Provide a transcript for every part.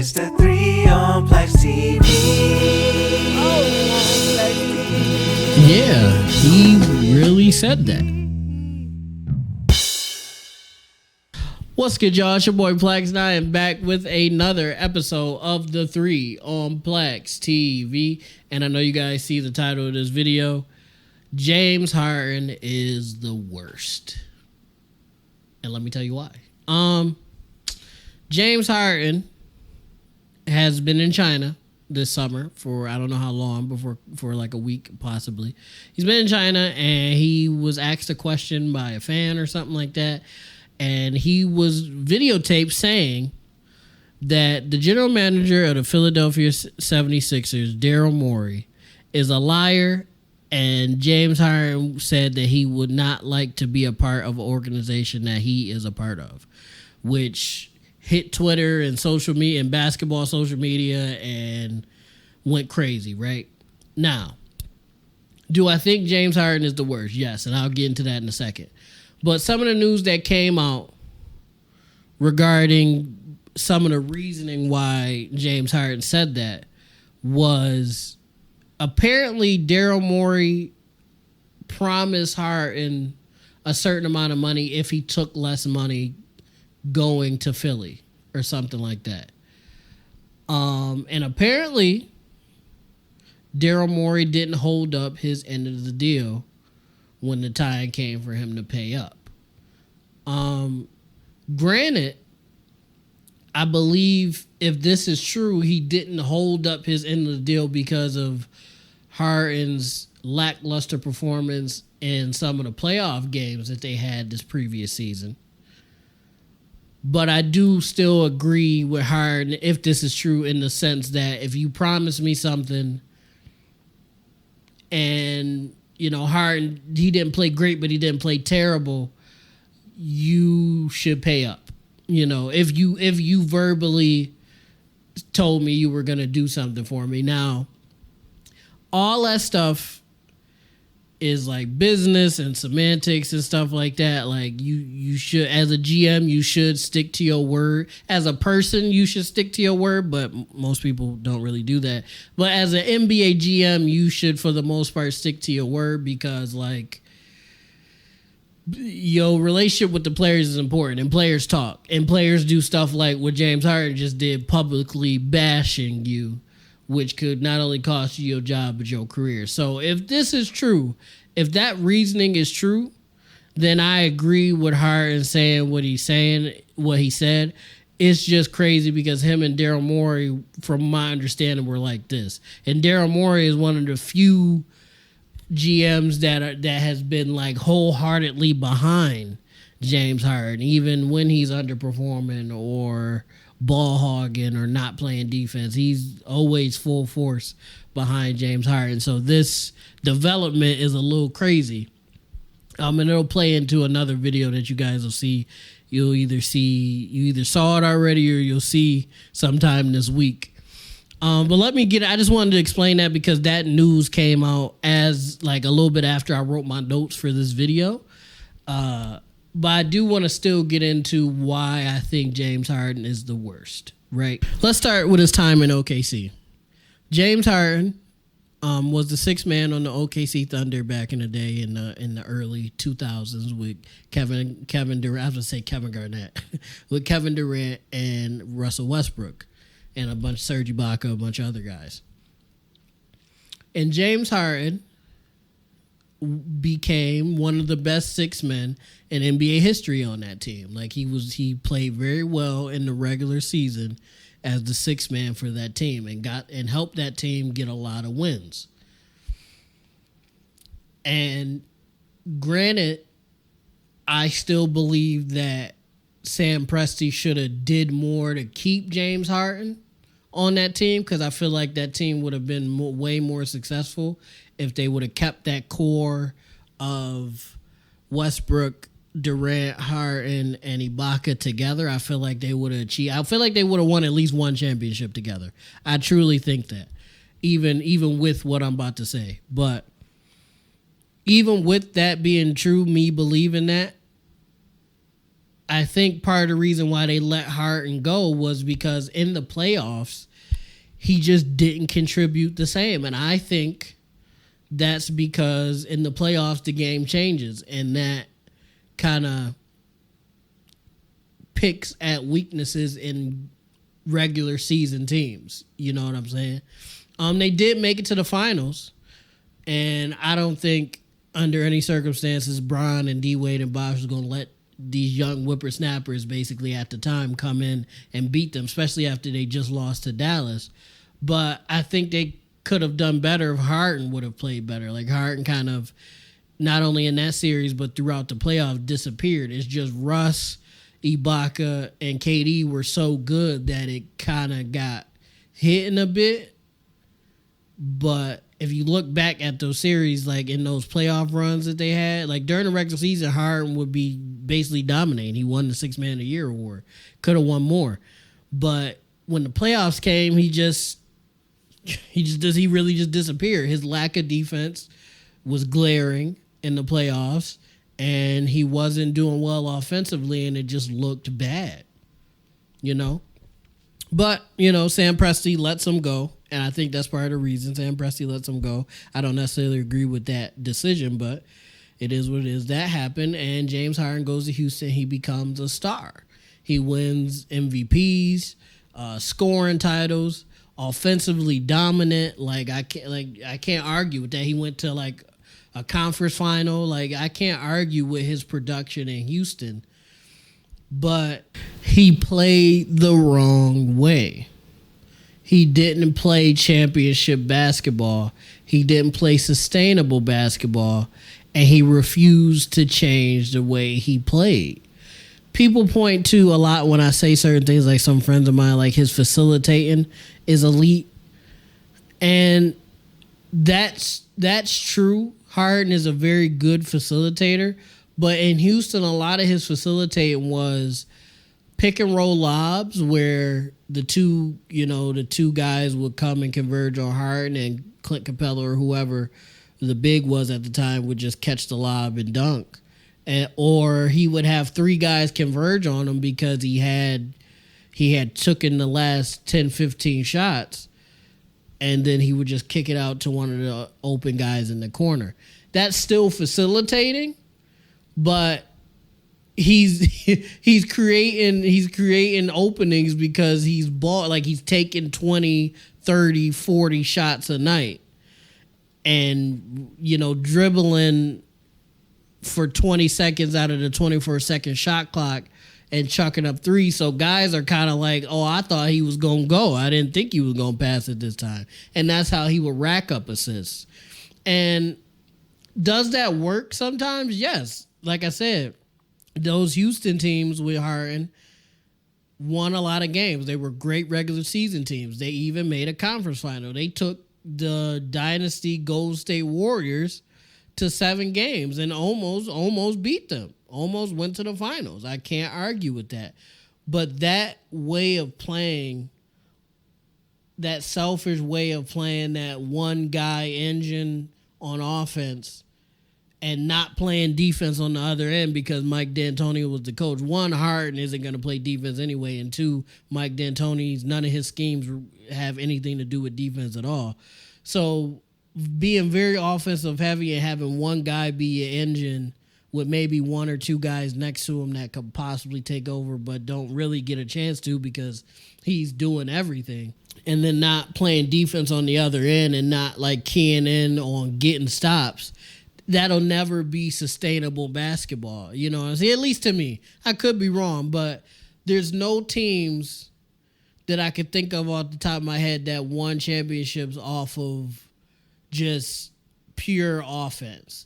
It's the 3 on PLAXtv. Yeah, he really said that. What's good, y'all? It's your boy PLAX, and I am back with another episode of the 3 on PLAXtv. And I know you guys see the title of this video. James Harden is the worst. And let me tell you why. James Harden has been in China this summer for I don't know how long, for like a week possibly. He's been in China and he was asked a question by a fan or something like that. And he was videotaped saying that the general manager of the Philadelphia 76ers, Daryl Morey, is a liar. And James Harden said that he would not like to be a part of an organization that he is a part of, which hit Twitter and social media and basketball social media and went crazy, right? Now, do I think James Harden is the worst? Yes, and I'll get into that in a second. But some of the news that came out regarding some of the reasoning why James Harden said that was apparently Daryl Morey promised Harden a certain amount of money if he took less money going to Philly or something like that. And apparently Daryl Morey didn't hold up his end of the deal when the time came for him to pay up. Granted, I believe if this is true, he didn't hold up his end of the deal because of Harden's lackluster performance in some of the playoff games that they had this previous season. But I do still agree with Harden if this is true, in the sense that if you promise me something and, you know, Harden, he didn't play great, but he didn't play terrible, you should pay up. You know, if you verbally told me you were going to do something for me. Now, all that stuff is like business and semantics and stuff like that. Like you should, as a GM, you should stick to your word. As a person, you should stick to your word, but most people don't really do that. But as an NBA GM, you should, for the most part, stick to your word, because like your relationship with the players is important, and players talk, and players do stuff like what James Harden just did, publicly bashing you, which could not only cost you your job, but your career. So if this is true, if that reasoning is true, then I agree with Harden saying what he said. It's just crazy because him and Daryl Morey, from my understanding, were like this. And Daryl Morey is one of the few GMs that has been like wholeheartedly behind James Harden, even when he's underperforming or ball hogging or not playing defense. He's always full force behind James Harden. So this development is a little crazy. And it'll play into another video that you guys will see. You either saw it already or you'll see sometime this week. But I just wanted to explain that because that news came out as like a little bit after I wrote my notes for this video. But I do want to still get into why I think James Harden is the worst, right? Let's start with his time in OKC. James Harden was the sixth man on the OKC Thunder back in the day in the early 2000s with Kevin Durant. I was going to say Kevin Garnett. With Kevin Durant and Russell Westbrook and a bunch of Serge Ibaka, a bunch of other guys. And James Harden became one of the best six men in NBA history on that team. Like he played very well in the regular season as the sixth man for that team and helped that team get a lot of wins. And granted, I still believe that Sam Presti should have did more to keep James Harden on that team, because I feel like that team would have been way more successful if they would have kept that core of Westbrook, Durant, Harden, and Ibaka together. I feel like they would have achieved. I feel like they would have won at least one championship together. I truly think that, even with what I'm about to say. But even with that being true, me believing that, I think part of the reason why they let Harden go was because in the playoffs, he just didn't contribute the same. And I think that's because in the playoffs, the game changes. And that kind of picks at weaknesses in regular season teams. You know what I'm saying? They did make it to the finals. And I don't think under any circumstances, Bron and D-Wade and Bosh was going to let these young whippersnappers basically at the time come in and beat them, especially after they just lost to Dallas. But I think they could have done better if Harden would have played better. Like Harden kind of, not only in that series, but throughout the playoffs, disappeared. It's just Russ, Ibaka, and KD were so good that it kind of got hit a bit. But if you look back at those series, like in those playoff runs that they had, like during the regular season, Harden would be basically dominating. He won the Sixth Man of the Year award. Could have won more. But when the playoffs came, he really just disappeared. His lack of defense was glaring in the playoffs, and he wasn't doing well offensively, and it just looked bad, you know? But, you know, Sam Presti lets him go, and I think that's part of the reason Sam Presti lets him go. I don't necessarily agree with that decision, but it is what it is. That happened, and James Harden goes to Houston. He becomes a star. He wins MVPs, scoring titles, offensively dominant. I can't argue with that. He went to like a conference final. I can't argue with his production in Houston. But he played the wrong way. He didn't play championship basketball. He didn't play sustainable basketball. And he refused to change the way he played. People point to a lot when I say certain things, like some friends of mine, like his facilitating is elite. And that's true. Harden is a very good facilitator. But in Houston, a lot of his facilitating was pick and roll lobs where the two guys would come and converge on Harden, and Clint Capella or whoever the big was at the time would just catch the lob and dunk. Or he would have three guys converge on him because he had taken the last 10, 15 shots, and then he would just kick it out to one of the open guys in the corner. That's still facilitating, but he's creating openings because he's taking 20, 30, 40 shots a night, and dribbling for 20 seconds out of the 24-second shot clock and chucking up three. So guys are kind of like, oh, I thought he was going to go. I didn't think he was going to pass it this time. And that's how he would rack up assists. And does that work sometimes? Yes. Like I said, those Houston teams with Harden won a lot of games. They were great regular season teams. They even made a conference final. They took the dynasty Golden State Warriors to 7 games and almost beat them. Almost went to the finals. I can't argue with that. But that way of playing, that selfish way of playing, that one guy engine on offense and not playing defense on the other end because Mike D'Antoni was the coach. One, Harden isn't going to play defense anyway. And two, Mike D'Antoni's, none of his schemes have anything to do with defense at all. So being very offensive heavy and having one guy be your engine with maybe one or two guys next to him that could possibly take over but don't really get a chance to because he's doing everything. And then not playing defense on the other end and not like keying in on getting stops. That'll never be sustainable basketball. You know what I'm saying? At least to me. I could be wrong, but there's no teams that I could think of off the top of my head that won championships off of just pure offense.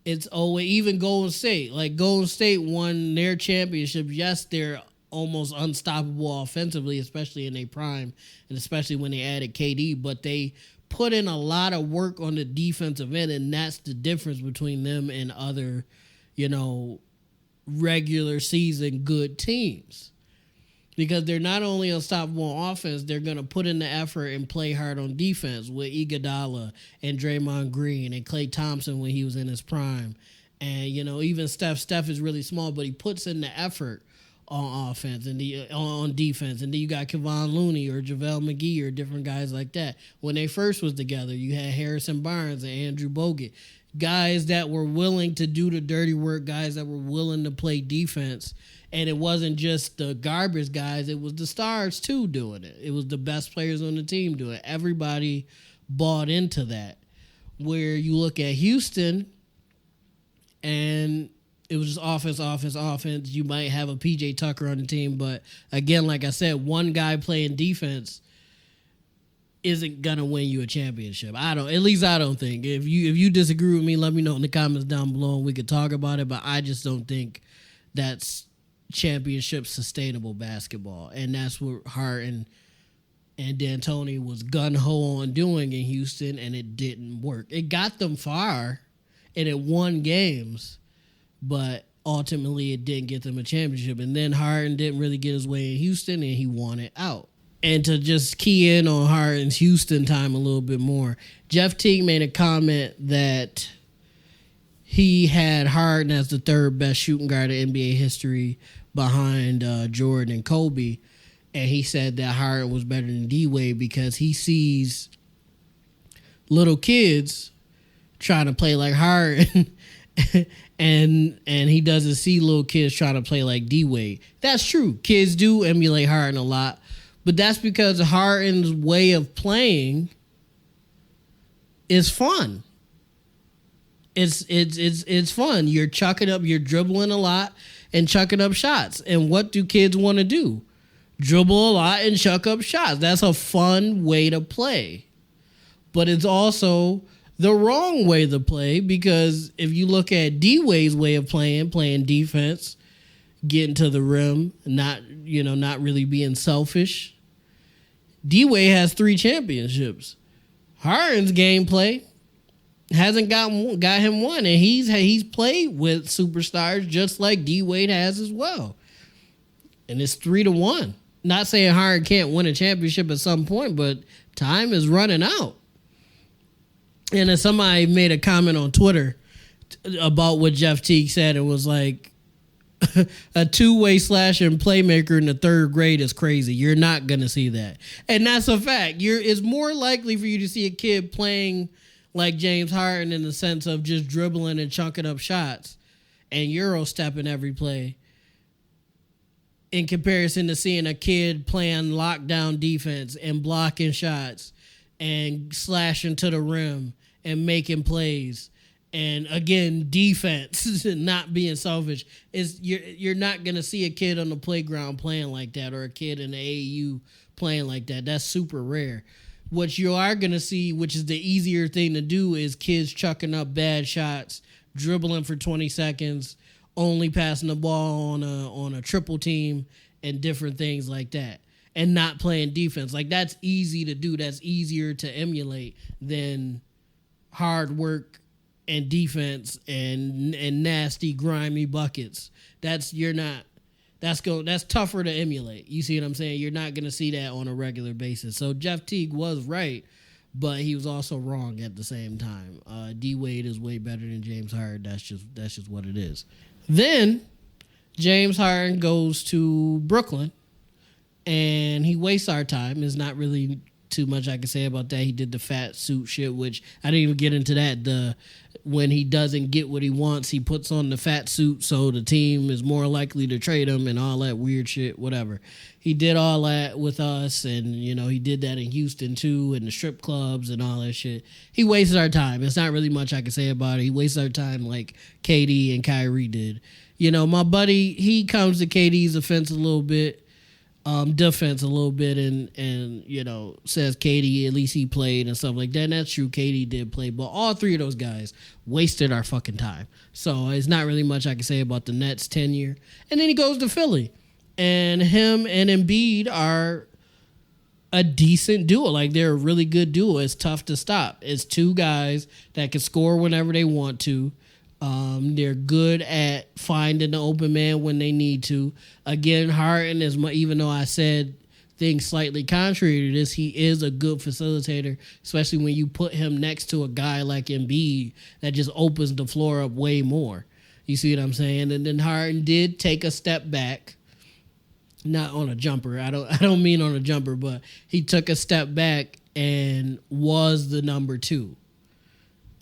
It's always, even Golden State. Like Golden State won their championship. Yes, they're almost unstoppable offensively, especially in their prime, and especially when they added KD, but they put in a lot of work on the defensive end, and that's the difference between them and other, regular season good teams. Because they're not only unstoppable on offense, they're going to put in the effort and play hard on defense with Iguodala and Draymond Green and Klay Thompson when he was in his prime. And, even Steph is really small, but he puts in the effort on offense and on defense, and then you got Kevon Looney or JaVale McGee or different guys like that. When they first was together, you had Harrison Barnes and Andrew Bogut, guys that were willing to do the dirty work, guys that were willing to play defense, and it wasn't just the garbage guys; it was the stars too doing it. It was the best players on the team doing it. Everybody bought into that. Where you look at Houston, and it was just offense. You might have a PJ Tucker on the team, but again, like I said, one guy playing defense isn't gonna win you a championship. At least I don't think. If you disagree with me, let me know in the comments down below and we could talk about it. But I just don't think that's championship sustainable basketball. And that's what Harden and D'Antoni was gun-ho on doing in Houston, and it didn't work. It got them far, and it won games, but ultimately it didn't get them a championship. And then Harden didn't really get his way in Houston, and he won it out. And to just key in on Harden's Houston time a little bit more, Jeff Teague made a comment that he had Harden as the third best shooting guard in NBA history behind Jordan and Kobe. And he said that Harden was better than D-Wade because he sees little kids trying to play like Harden and he doesn't see little kids trying to play like D-Wade. That's true. Kids do emulate Harden a lot, but that's because Harden's way of playing is fun. It's fun. You're dribbling a lot and chucking up shots. And what do kids want to do? Dribble a lot and chuck up shots. That's a fun way to play. But it's also the wrong way to play, because if you look at D-Wade's way of playing defense, getting to the rim, not really being selfish. D-Wade has 3 championships. Harden's gameplay hasn't got him one, and he's played with superstars just like D-Wade has as well. And it's 3-1. Not saying Harden can't win a championship at some point, but time is running out. And then somebody made a comment on Twitter about what Jeff Teague said. It was like, a two-way slashing playmaker in the third grade is crazy. You're not going to see that. And that's a fact. It's more likely for you to see a kid playing like James Harden in the sense of just dribbling and chunking up shots and Euro stepping every play, in comparison to seeing a kid playing lockdown defense and blocking shots and slashing to the rim and making plays. And again, defense, not being selfish. You're not going to see a kid on the playground playing like that, or a kid in the AAU playing like that. That's super rare. What you are going to see, which is the easier thing to do, is kids chucking up bad shots, dribbling for 20 seconds, only passing the ball on a triple team, and different things like that, and not playing defense. Like, that's easy to do. That's easier to emulate than hard work and defense and nasty, grimy buckets. That's tougher to emulate. You see what I'm saying? You're not going to see that on a regular basis. So Jeff Teague was right, but he was also wrong at the same time. D-Wade is way better than James Harden. That's just what it is. Then James Harden goes to Brooklyn, and he wastes our time. There's not really too much I can say about that. He did the fat suit shit, which I didn't even get into that. When he doesn't get what he wants, he puts on the fat suit so the team is more likely to trade him and all that weird shit, whatever. He did all that with us, and, he did that in Houston too, and the strip clubs and all that shit. He wasted our time. It's not really much I can say about it. He wasted our time like KD and Kyrie did. My buddy, he comes to KD's defense a little bit, and says KD, at least he played and stuff like that. And that's true, KD did play, but all three of those guys wasted our fucking time. So it's not really much I can say about the Nets' tenure. And then he goes to Philly, and him and Embiid are a decent duo. Like, they're a really good duo. It's tough to stop. It's two guys that can score whenever they want to. They're good at finding the open man when they need to. Again, Harden is, even though I said things slightly contrary to this, he is a good facilitator, especially when you put him next to a guy like Embiid that just opens the floor up way more. You see what I'm saying? And then Harden did take a step back not on a jumper. I don't mean on a jumper, but he took a step back and was the number 2.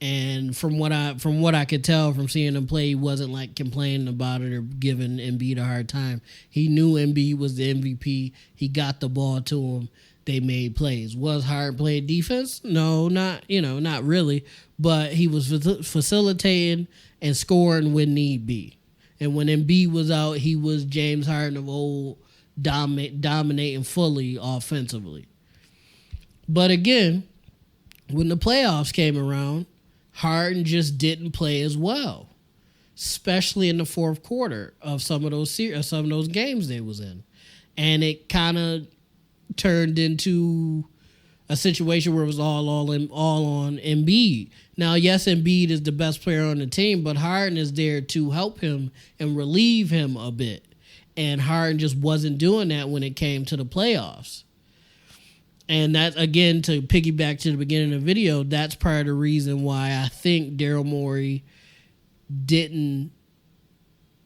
And from what I could tell from seeing him play, he wasn't like complaining about it or giving Embiid a hard time. He knew Embiid was the MVP. He got the ball to him. They made plays. Was Harden playing defense? No, not really. But he was facilitating and scoring when need be. And when Embiid was out, he was James Harden of old, dominating fully offensively. But again, when the playoffs came around, Harden just didn't play as well, especially in the fourth quarter of some of those games they was in, and it kind of turned into a situation where it was all on Embiid. Now, yes, Embiid is the best player on the team, but Harden is there to help him and relieve him a bit, and Harden just wasn't doing that when it came to the playoffs. And that, again, to piggyback to the beginning of the video, that's part of the reason why I think Daryl Morey didn't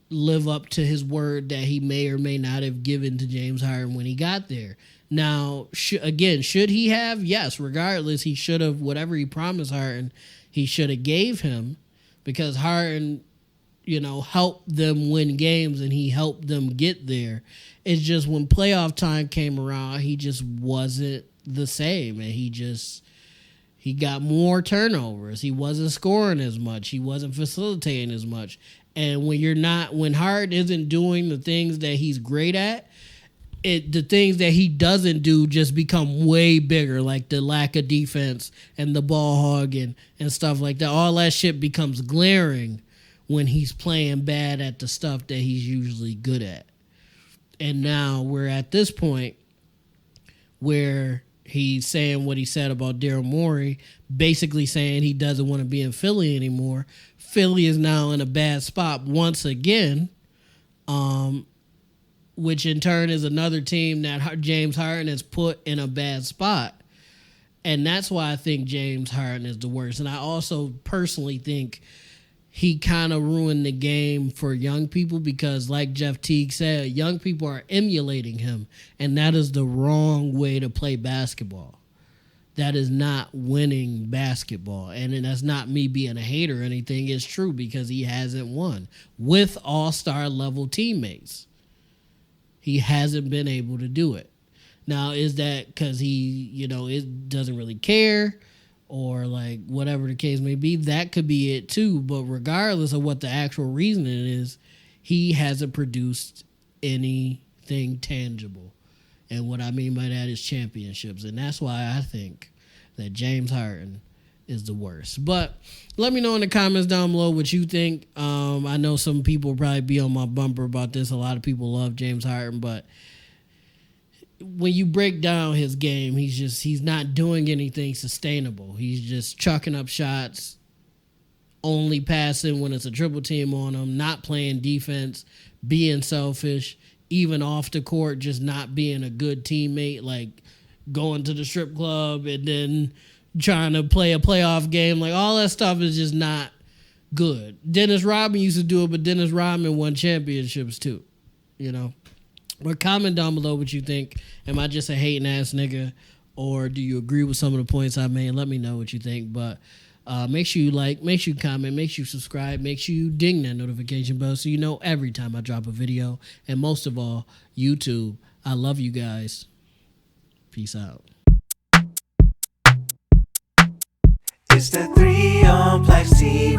live up to his word that he may or may not have given to James Harden when he got there. Now, should he have? Yes, regardless, he should have, whatever he promised Harden, he should have gave him, because Harden, helped them win games and he helped them get there. It's just when playoff time came around, he just wasn't the same, and he got more turnovers. He wasn't scoring as much. He wasn't facilitating as much. And when Harden isn't doing the things that he's great at, the things that he doesn't do just become way bigger, like the lack of defense and the ball hogging and stuff like that. All that shit becomes glaring when he's playing bad at the stuff that he's usually good at. And now we're at this point where he's saying what he said about Daryl Morey, basically saying he doesn't want to be in Philly anymore. Philly is now in a bad spot once again, which in turn is another team that James Harden has put in a bad spot. And that's why I think James Harden is the worst. And I also personally think he kind of ruined the game for young people, because like Jeff Teague said, young people are emulating him, and that is the wrong way to play basketball. That is not winning basketball. And that's not me being a hater or anything. It's true, because he hasn't won with all-star level teammates. He hasn't been able to do it. Now, is that because he, it doesn't really care, or like whatever the case may be? That could be it too. But regardless of what the actual reason it is, he hasn't produced anything tangible. And what I mean by that is championships. And that's why I think that James Harden is the worst. But let me know in the comments down below what you think. I know some people will probably be on my bumper about this. A lot of people love James Harden, but when you break down his game, he's not doing anything sustainable. He's just chucking up shots, only passing when it's a triple team on him, not playing defense, being selfish, even off the court, just not being a good teammate, like going to the strip club and then trying to play a playoff game. Like, all that stuff is just not good. Dennis Rodman used to do it, but Dennis Rodman won championships too, But comment down below what you think. Am I just a hating ass nigga, or do you agree with some of the points I made? Let me know what you think. But make sure you like, make sure you comment, make sure you subscribe, make sure you ding that notification bell so you know every time I drop a video. And most of all, YouTube, I love you guys. Peace out. It's the 3 on PLAXtv.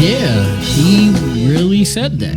Yeah, he really said that.